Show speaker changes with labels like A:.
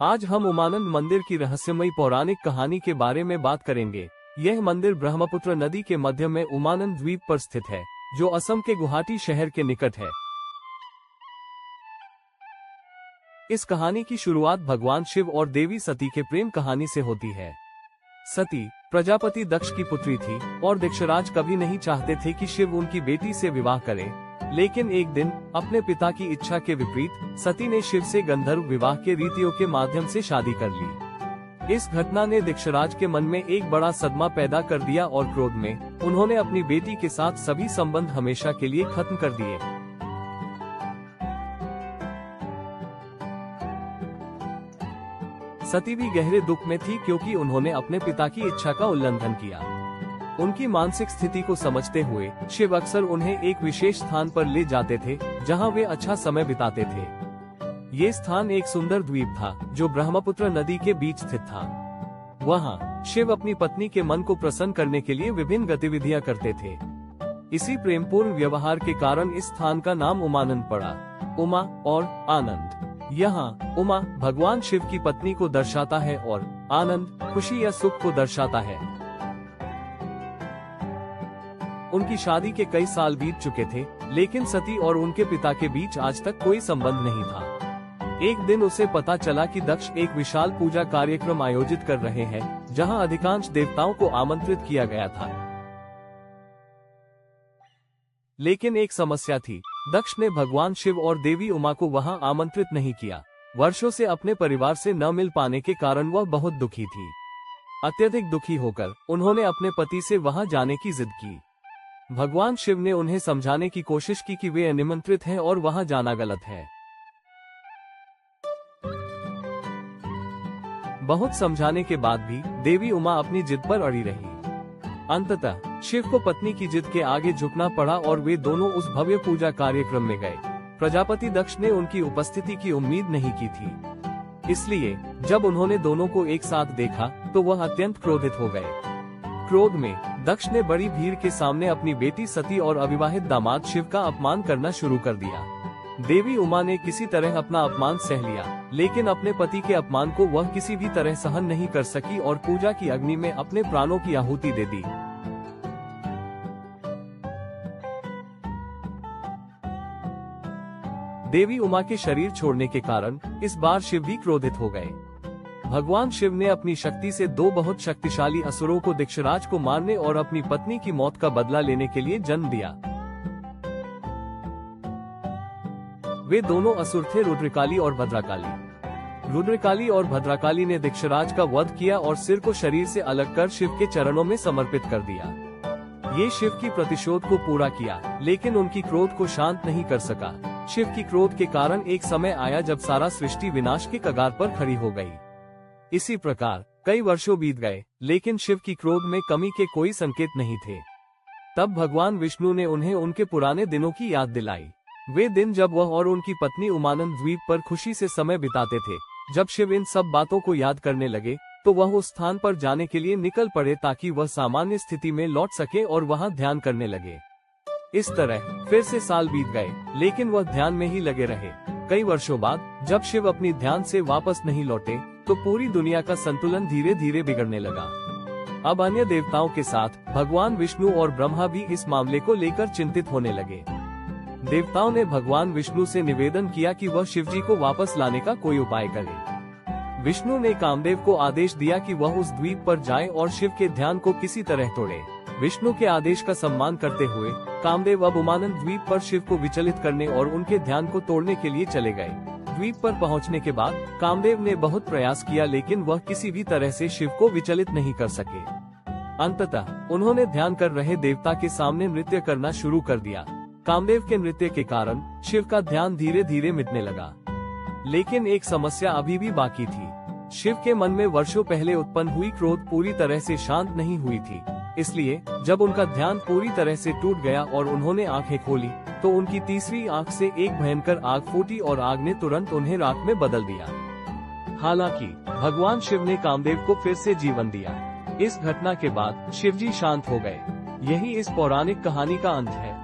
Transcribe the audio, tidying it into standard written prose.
A: आज हम उमानंद मंदिर की रहस्यमयी पौराणिक कहानी के बारे में बात करेंगे। यह मंदिर ब्रह्मपुत्र नदी के मध्य में उमानंद द्वीप पर स्थित है, जो असम के गुवाहाटी शहर के निकट है। इस कहानी की शुरुआत भगवान शिव और देवी सती के प्रेम कहानी से होती है। सती प्रजापति दक्ष की पुत्री थी और दक्षराज कभी नहीं चाहते थे कि शिव उनकी बेटी से विवाह करे, लेकिन एक दिन अपने पिता की इच्छा के विपरीत सती ने शिव से गंधर्व विवाह के रीतियों के माध्यम से शादी कर ली। इस घटना ने दक्षराज के मन में एक बड़ा सदमा पैदा कर दिया और क्रोध में उन्होंने अपनी बेटी के साथ सभी संबंध हमेशा के लिए खत्म कर दिए। सती भी गहरे दुख में थी क्योंकि उन्होंने अपने पिता की इच्छा का उल्लंघन किया। उनकी मानसिक स्थिति को समझते हुए शिव अक्सर उन्हें एक विशेष स्थान पर ले जाते थे, जहां वे अच्छा समय बिताते थे। ये स्थान एक सुंदर द्वीप था जो ब्रह्मपुत्र नदी के बीच स्थित था। वहां शिव अपनी पत्नी के मन को प्रसन्न करने के लिए विभिन्न गतिविधियां करते थे। इसी प्रेमपूर्ण व्यवहार के कारण इस स्थान का नाम उमानंद पड़ा। उमा और आनंद। यहाँ उमा भगवान शिव की पत्नी को दर्शाता है और आनंद खुशी या सुख को दर्शाता है। उनकी शादी के कई साल बीत चुके थे, लेकिन सती और उनके पिता के बीच आज तक कोई संबंध नहीं था। एक दिन उसे पता चला कि दक्ष एक विशाल पूजा कार्यक्रम आयोजित कर रहे हैं, जहां अधिकांश देवताओं को आमंत्रित किया गया था। लेकिन एक समस्या थी, दक्ष ने भगवान शिव और देवी उमा को वहां आमंत्रित नहीं किया। वर्षों से अपने परिवार से न मिल पाने के कारण वह बहुत दुखी थी। अत्यधिक दुखी होकर उन्होंने अपने पति से वहां जाने की जिद की। भगवान शिव ने उन्हें समझाने की कोशिश की कि वे निमंत्रित हैं और वहां जाना गलत है। बहुत समझाने के बाद भी देवी उमा अपनी जिद पर अड़ी रही। अंततः शिव को पत्नी की जिद के आगे झुकना पड़ा और वे दोनों उस भव्य पूजा कार्यक्रम में गए। प्रजापति दक्ष ने उनकी उपस्थिति की उम्मीद नहीं की थी, इसलिए जब उन्होंने दोनों को एक साथ देखा तो वह अत्यंत क्रोधित हो गए। क्रोध में दक्ष ने बड़ी भीड़ के सामने अपनी बेटी सती और अविवाहित दामाद शिव का अपमान करना शुरू कर दिया। देवी उमा ने किसी तरह अपना अपमान सह लिया, लेकिन अपने पति के अपमान को वह किसी भी तरह सहन नहीं कर सकी और पूजा की अग्नि में अपने प्राणों की आहुति दे दी। देवी उमा के शरीर छोड़ने के कारण इस बार शिव भी क्रोधित हो गए। भगवान शिव ने अपनी शक्ति से दो बहुत शक्तिशाली असुरों को दक्षराज को मारने और अपनी पत्नी की मौत का बदला लेने के लिए जन्म दिया। वे दोनों असुर थे रुद्रकाली और भद्रकाली। रुद्रकाली और भद्रकाली ने दक्षराज का वध किया और सिर को शरीर से अलग कर शिव के चरणों में समर्पित कर दिया। ये शिव की प्रतिशोध को पूरा किया, लेकिन उनकी क्रोध को शांत नहीं कर सका। शिव की क्रोध के कारण एक समय आया जब सारा सृष्टि विनाश के कगार पर खड़ी हो गई। इसी प्रकार कई वर्षों बीत गए, लेकिन शिव की क्रोध में कमी के कोई संकेत नहीं थे। तब भगवान विष्णु ने उन्हें उनके पुराने दिनों की याद दिलाई। वे दिन जब वह और उनकी पत्नी उमानंद द्वीप पर खुशी से समय बिताते थे। जब शिव इन सब बातों को याद करने लगे तो वह उस स्थान पर जाने के लिए निकल पड़े ताकि वह सामान्य स्थिति में लौट सके और वहां ध्यान करने लगे। इस तरह फिर से साल बीत गए, लेकिन वह ध्यान में ही लगे रहे। कई वर्षों बाद जब शिव अपनी ध्यान से वापस नहीं लौटे तो पूरी दुनिया का संतुलन धीरे धीरे बिगड़ने लगा। अब अन्य देवताओं के साथ भगवान विष्णु और ब्रह्मा भी इस मामले को लेकर चिंतित होने लगे। देवताओं ने भगवान विष्णु से निवेदन किया कि वह शिवजी को वापस लाने का कोई उपाय करे। विष्णु ने कामदेव को आदेश दिया कि वह उस द्वीप पर जाए और शिव के ध्यान को किसी तरह तोड़े। विष्णु के आदेश का सम्मान करते हुए कामदेव अब उमानंद द्वीप पर शिव को विचलित करने और उनके ध्यान को तोड़ने के लिए चले गए। द्वीप पर पहुंचने के बाद कामदेव ने बहुत प्रयास किया, लेकिन वह किसी भी तरह से शिव को विचलित नहीं कर सके। अंततः उन्होंने ध्यान कर रहे देवता के सामने नृत्य करना शुरू कर दिया। कामदेव के नृत्य के कारण शिव का ध्यान धीरे धीरे मिटने लगा, लेकिन एक समस्या अभी भी बाकी थी। शिव के मन में वर्षों पहले उत्पन्न हुई क्रोध पूरी तरह से शांत नहीं हुई थी। इसलिए जब उनका ध्यान पूरी तरह से टूट गया और उन्होंने आंखें खोली तो उनकी तीसरी आंख से एक भयंकर आग फूटी और आग ने तुरंत उन्हें राख में बदल दिया। हालांकि भगवान शिव ने कामदेव को फिर से जीवन दिया। इस घटना के बाद शिवजी शांत हो गए। यही इस पौराणिक कहानी का अंत है।